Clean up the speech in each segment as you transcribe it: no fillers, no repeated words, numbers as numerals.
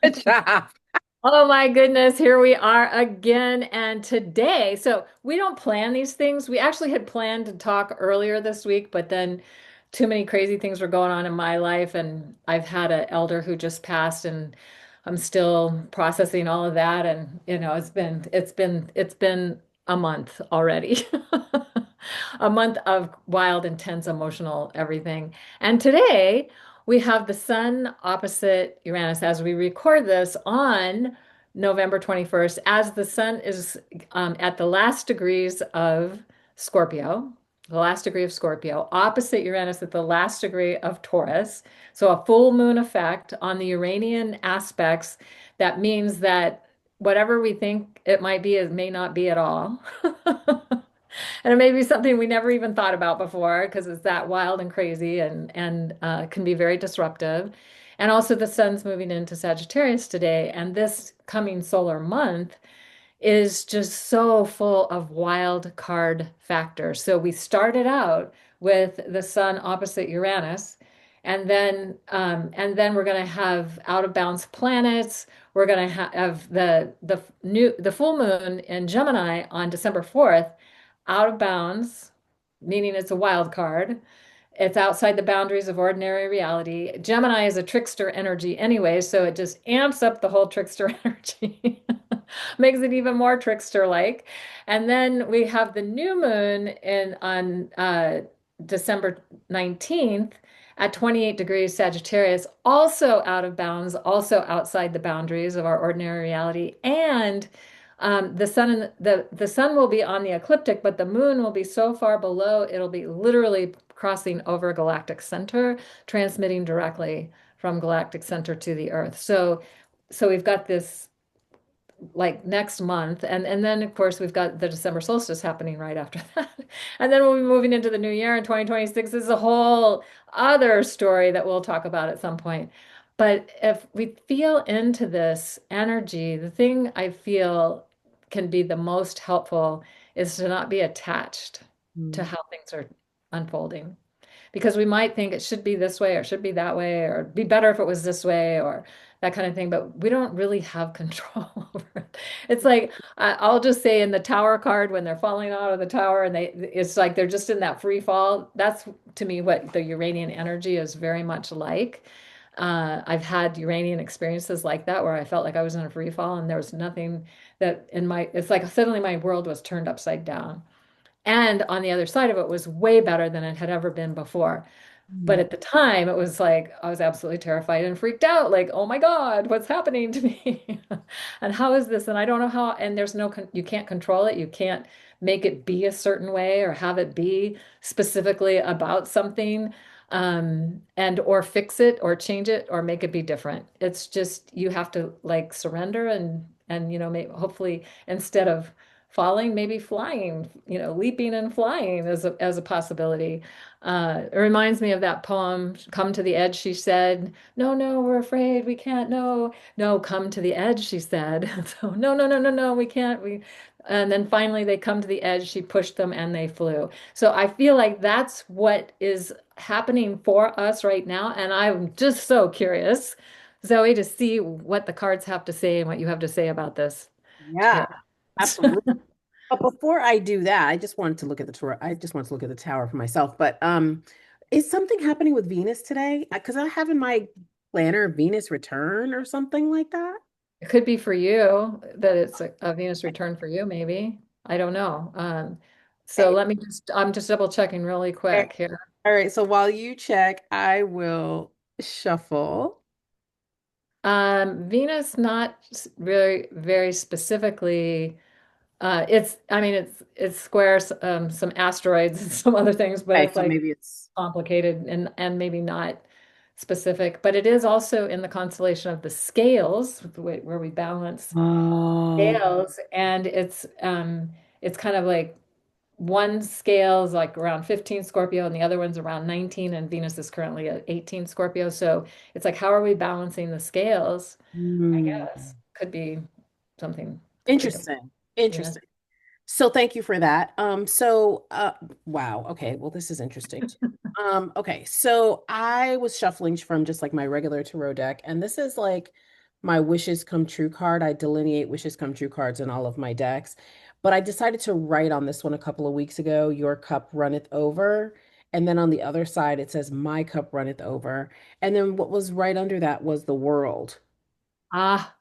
Good job. Oh my goodness, here we are again. And today, so we don't plan these things. We actually had planned to talk earlier this week, but then too many crazy things were going on in my life. And I've had an elder who just passed, and I'm still processing all of that. And it's been a month already. A month of wild, intense, emotional everything. And today we have the sun opposite Uranus as we record this on November 21st, as the sun is at the last degrees of Scorpio, the last degree of Scorpio, opposite Uranus at the last degree of Taurus. So a full moon effect on the Uranian aspects. That means that whatever we think it might be, it may not be at all. And it may be something we never even thought about before because it's that wild and crazy and can be very disruptive. And also the sun's moving into Sagittarius today, and this coming solar month is just so full of wild card factors. So we started out with the sun opposite Uranus, and then we're going to have out of bounds planets. We're going to have the full moon in Gemini on December 4th, out of bounds, meaning it's a wild card. It's outside the boundaries of ordinary reality. Gemini is a trickster energy anyway, so it just amps up the whole trickster energy, makes it even more trickster-like. And then we have the new moon in on December 19th at 28 degrees Sagittarius, also out of bounds, also outside the boundaries of our ordinary reality. And the sun will be on the ecliptic, but the moon will be so far below, it'll be literally crossing over galactic center, transmitting directly from galactic center to the Earth. So we've got this like next month, and then of course we've got the December solstice happening right after that. And then we'll be moving into the new year in 2026. This is a whole other story that we'll talk about at some point. But if we feel into this energy, the thing I feel can be the most helpful is to not be attached to Mm. how things are unfolding. Because we might think it should be this way or it should be that way or it'd be better if it was this way or that kind of thing, but we don't really have control over it. It's like I'll just say in the tower card when they're falling out of the tower and it's like they're just in that free fall. That's to me what the Uranian energy is very much like. I've had Uranian experiences like that where I felt like I was in a free fall and there was nothing that it's like suddenly my world was turned upside down. And on the other side of it was way better than it had ever been before. But Mm. at the time, it was like I was absolutely terrified and freaked out, like, oh my God, what's happening to me? And how is this? And I don't know how, and you can't control it. You can't make it be a certain way or have it be specifically about something, and or fix it or change it or make it be different. It's just you have to like surrender and hopefully instead of falling, maybe flying, leaping and flying as a possibility. It reminds me of that poem, Come to the Edge, she said. No, no, we're afraid. We can't. No, no, come to the edge, she said. So, no, no, no, no, no, we can't. And then finally they come to the edge. She pushed them and they flew. So I feel like that's what is happening for us right now. And I'm just so curious, Zoe, to see what the cards have to say and what you have to say about this Yeah, too. absolutely. But before I do that, I just wanted to look at the tour. I just wanted to look at the tower for myself. But is something happening with Venus today? Because I have in my planner Venus return or something like that. It could be for you that it's a Venus return for you, maybe. I don't know. So Okay. I'm just double checking really quick here. All right. So while you check, I will shuffle. Venus, not very, very specifically. I mean, it's squares, some asteroids and some other things, but Okay, it's so like maybe it's. complicated and maybe not specific. But it is also in the constellation of the scales, where we balance Oh. scales, and it's kind of like one scale is like around 15 Scorpio and the other one's around 19, and Venus is currently at 18 Scorpio. So it's like, how are we balancing the scales? I Hmm. guess could be something to do with Interesting. Venus. Interesting. So thank you for that. Wow. Okay, well, this is interesting too. Okay, so I was shuffling from just like my regular tarot deck, and this is like my wishes come true card. I delineate wishes come true cards in all of my decks. But I decided to write on this one a couple of weeks ago, your cup runneth over. And then on the other side, it says, my cup runneth over. And then what was right under that was the world. Ah,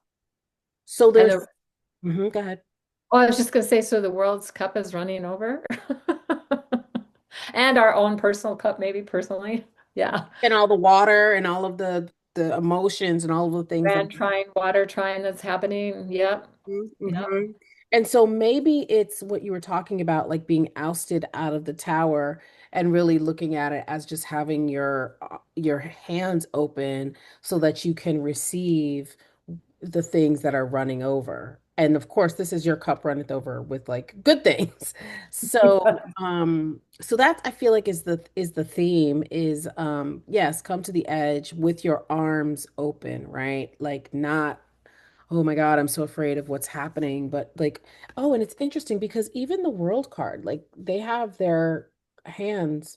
So and there's, the go ahead. oh, I was just gonna say, so the world's cup is running over. And our own personal cup, maybe personally. Yeah. And all the water and all of the emotions and all of the things that. Grand trine, water trine that's happening. Yep. Yep. Mm-hmm. And so maybe it's what you were talking about, like being ousted out of the tower and really looking at it as just having your hands open so that you can receive the things that are running over. And of course, this is your cup runneth over with like good things. So, so that I feel like is the theme is yes, come to the edge with your arms open, right? Like not, oh my God, I'm so afraid of what's happening, but like, oh, and it's interesting because even the world card, like they have their hands,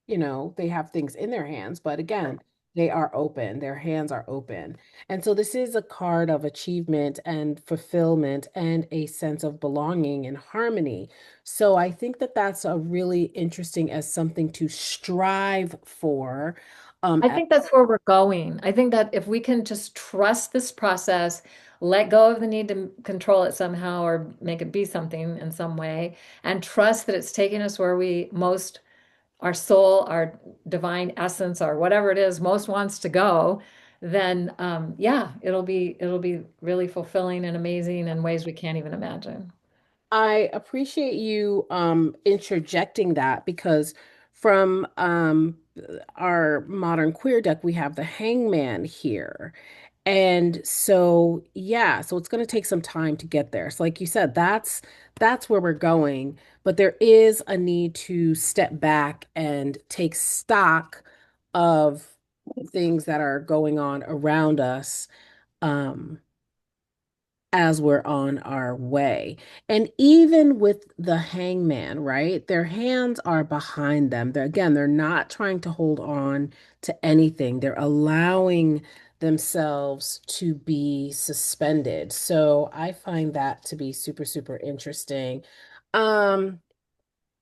they have things in their hands, but again, they are open. Their hands are open. And so this is a card of achievement and fulfillment and a sense of belonging and harmony. So I think that that's a really interesting as something to strive for. I As think that's where we're going. I think that if we can just trust this process, let go of the need to control it somehow or make it be something in some way, and trust that it's taking us where we most, our soul, our divine essence, or whatever it is, most wants to go, then yeah, it'll be really fulfilling and amazing in ways we can't even imagine. I appreciate you interjecting that because from our modern queer deck, we have the hangman here. And so yeah, so it's going to take some time to get there. So like you said, that's where we're going, but there is a need to step back and take stock of things that are going on around us. Um, as we're on our way. And even with the hangman, right? Their hands are behind them. They're not trying to hold on to anything. They're allowing themselves to be suspended. So I find that to be super, super interesting. Um,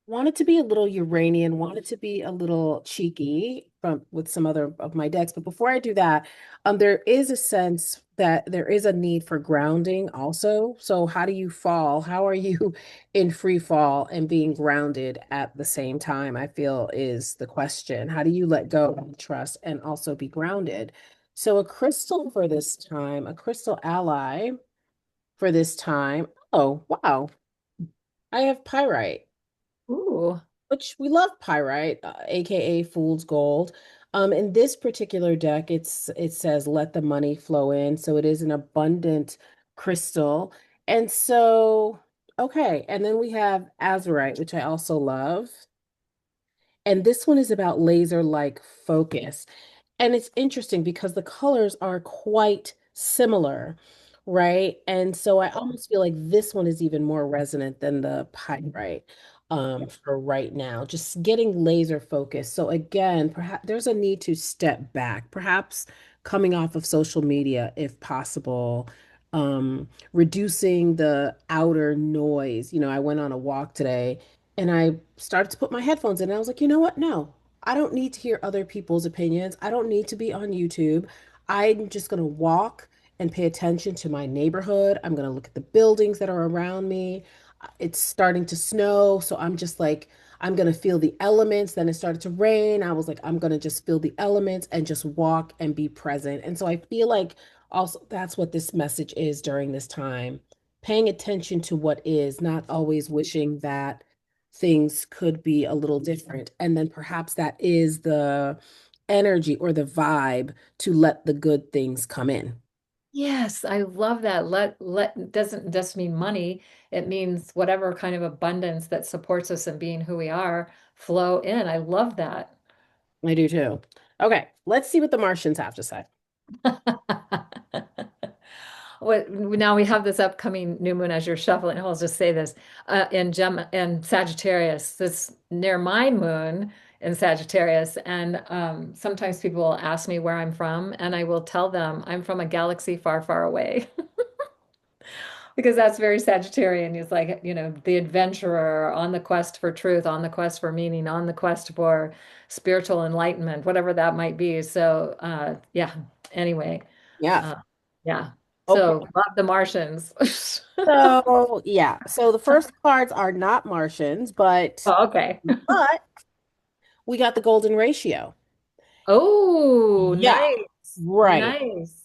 Wanted to be a little Uranian, wanted to be a little cheeky from with some other of my decks. But before I do that, there is a sense that there is a need for grounding also. So how do you fall? How are you in free fall and being grounded at the same time? I feel is the question. How do you let go and trust and also be grounded? So a crystal for this time, a crystal ally for this time. Oh, wow. I have pyrite, Ooh. which we love pyrite, aka fool's gold. In this particular deck, it says let the money flow in, so it is an abundant crystal. And so, okay, and then we have azurite, which I also love. And this one is about laser-like focus. And it's interesting because the colors are quite similar, right? And so I almost feel like this one is even more resonant than the pyrite for right now, just getting laser focused. So again, perhaps there's a need to step back, perhaps coming off of social media if possible, reducing the outer noise. I went on a walk today and I started to put my headphones in and I was like, you know what? No. I don't need to hear other people's opinions. I don't need to be on YouTube. I'm just going to walk and pay attention to my neighborhood. I'm going to look at the buildings that are around me. It's starting to snow, so I'm just like, I'm going to feel the elements. Then it started to rain. I was like, I'm going to just feel the elements and just walk and be present. And so I feel like also that's what this message is during this time. Paying attention to what is, not always wishing that things could be a little different. And then perhaps that is the energy or the vibe to let the good things come in. Yes, I love that. Let doesn't just mean money. It means whatever kind of abundance that supports us in being who we are flow in. I love that. I do too. Okay, let's see what the Martians have to say. What now we have this upcoming new moon as you're shuffling. I'll just say this in Sagittarius, this near my moon in Sagittarius. And sometimes people will ask me where I'm from, and I will tell them I'm from a galaxy far, far away. Because that's very Sagittarian. It's like, the adventurer on the quest for truth, on the quest for meaning, on the quest for spiritual enlightenment, whatever that might be. So, yeah, anyway, Yeah. uh, yeah. Okay. So, love the Martians. So, yeah. So the first cards are not Martians, Oh, okay. but we got the golden ratio. Oh, Yeah. nice. Right. Nice.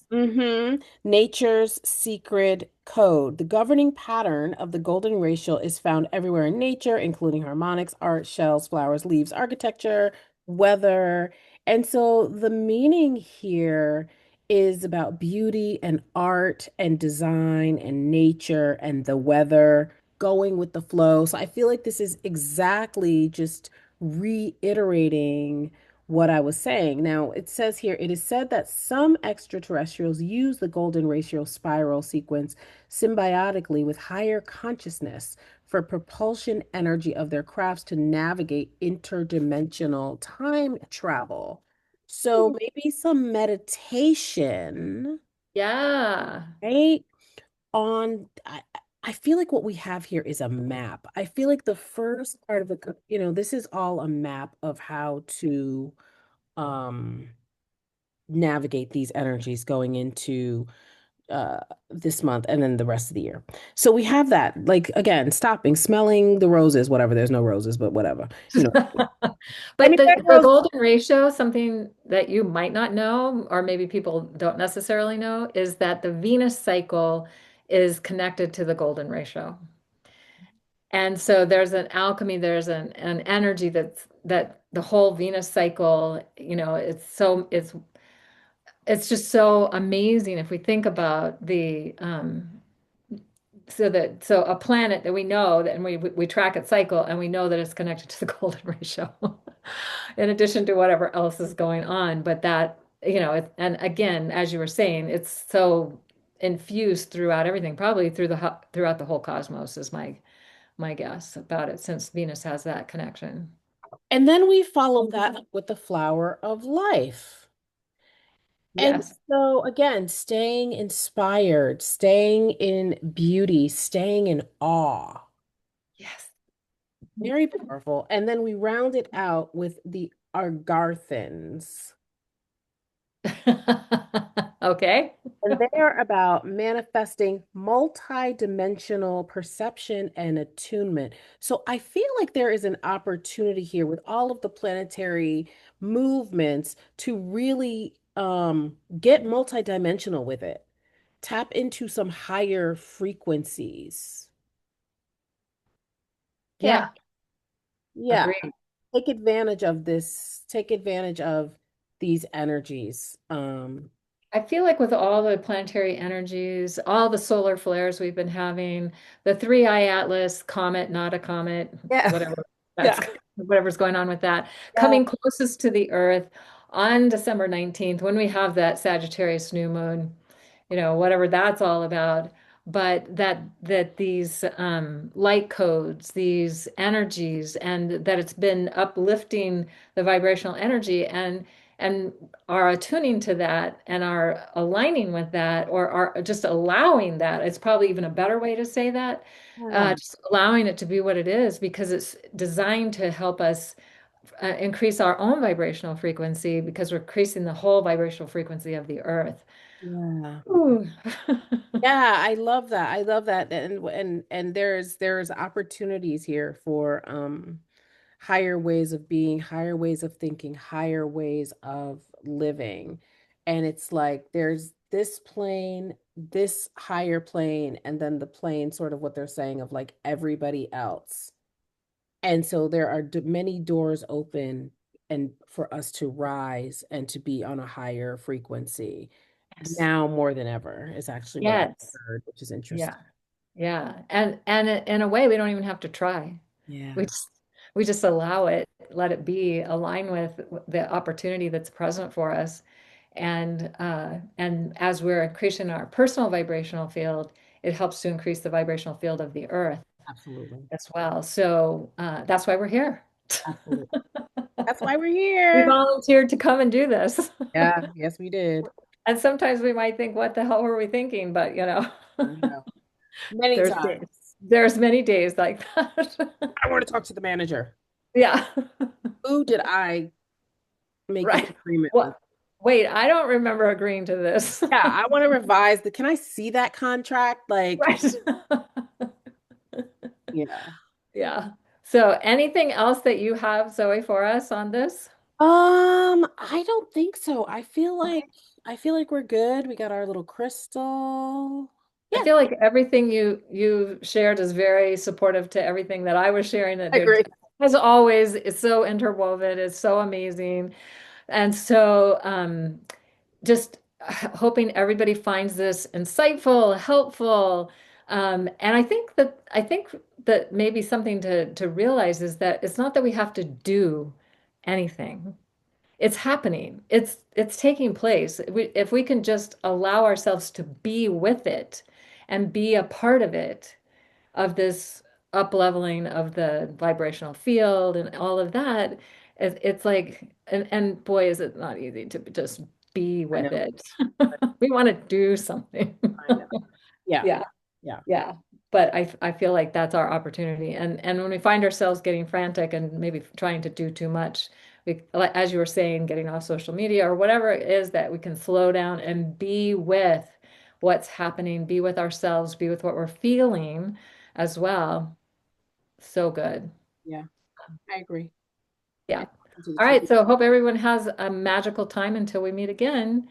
Nature's secret code. The governing pattern of the golden ratio is found everywhere in nature, including harmonics, art, shells, flowers, leaves, architecture, weather. And so the meaning here is about beauty and art and design and nature and the weather, going with the flow. So I feel like this is exactly just reiterating what I was saying. Now, it says here, it is said that some extraterrestrials use the golden ratio spiral sequence symbiotically with higher consciousness for propulsion energy of their crafts to navigate interdimensional time travel. So maybe some meditation, Yeah. right? On, I feel like what we have here is a map. I feel like the first part of this is all a map of how to um navigate these energies going into uh this month and then the rest of the year. So we have that, like, again, stopping, smelling the roses, whatever. There's no roses, but whatever. You know, let But me try the roses. golden ratio, something that you might not know, or maybe people don't necessarily know, is that the Venus cycle is connected to the golden ratio. And so there's an alchemy, there's an energy that the whole Venus cycle, it's just so amazing if we think about the so a planet that we know that, and we track its cycle, and we know that it's connected to the golden ratio in addition to whatever else is going on. But that, and again, as you were saying, it's so infused throughout everything, probably throughout the whole cosmos is my guess about it, since Venus has that connection. And then we follow that up with the flower of life. And Yes. so again, staying inspired, staying in beauty, staying in awe. Yes. Very powerful. And then we round it out with the Argarthans. Okay. And they are about manifesting multi-dimensional perception and attunement. So I feel like there is an opportunity here with all of the planetary movements to really get multi-dimensional with it. Tap into some higher frequencies. Yeah, Yeah, yeah. agreed. Take advantage of this. Take advantage of these energies. I feel like with all the planetary energies, all the solar flares we've been having, the three-eye atlas, comet, not a comet, Yeah. whatever that's Yeah. whatever's going on with that, Yeah. coming closest to the Earth on December 19th when we have that Sagittarius new moon, whatever that's all about. But that these light codes, these energies, and that it's been uplifting the vibrational energy and are attuning to that and are aligning with that, or are just allowing that. It's probably even a better way to say that. Yeah. Just allowing it to be what it is, because it's designed to help us increase our own vibrational frequency, because we're increasing the whole vibrational frequency of the earth. Yeah. Ooh. Yeah, I love that. I love that. And there's opportunities here for higher ways of being, higher ways of thinking, higher ways of living. And it's like there's this plane, this higher plane, and then the plane, sort of what they're saying of like everybody else. And so there are many doors open and for us to rise and to be on a higher frequency Yes. now more than ever is actually what I Yes. heard, which is Yeah. interesting. Yeah. And in a way, we don't even have to try. We Yeah, just we just allow it, let it be, align with the opportunity that's present for us. And as we're increasing our personal vibrational field, it helps to increase the vibrational field of the earth absolutely. as well. So that's why we're here. Absolutely. That's why we're We here. volunteered to come and do this. Yeah, yes, we did. And sometimes we might think, what the hell were we thinking? But I know. Many there's days, times. there's many days like that. I want to talk to the manager. Yeah. Who did I make this Right. agreement with? What? Wait, I don't remember agreeing to this. Yeah, I want to revise can I see that contract? Like, Right. yeah. Yeah. So anything else that you have, Zoe, for us on this? I don't think so. I feel like we're good. We got our little crystal. I Yeah, feel like everything you shared is very supportive to everything that I was sharing that I there, agree. as always, it's so interwoven, it's so amazing. And so just hoping everybody finds this insightful, helpful. And I think that maybe something to realize is that it's not that we have to do anything. It's happening. It's taking place. If we can just allow ourselves to be with it and be a part of it, of this up leveling of the vibrational field and all of that, it's like, and boy, is it not easy to just be I with know. it. We want to do something. I know. Yeah. Yeah. Yeah. Yeah. But I feel like that's our opportunity. And when we find ourselves getting frantic and maybe trying to do too much, we, like as you were saying, getting off social media or whatever it is that we can slow down and be with what's happening, be with ourselves, be with what we're feeling as well. So good. Yeah. I agree. Yeah. And listen to the All truth. right. So hope everyone has a magical time until we meet again.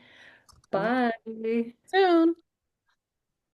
Um, Bye. soon.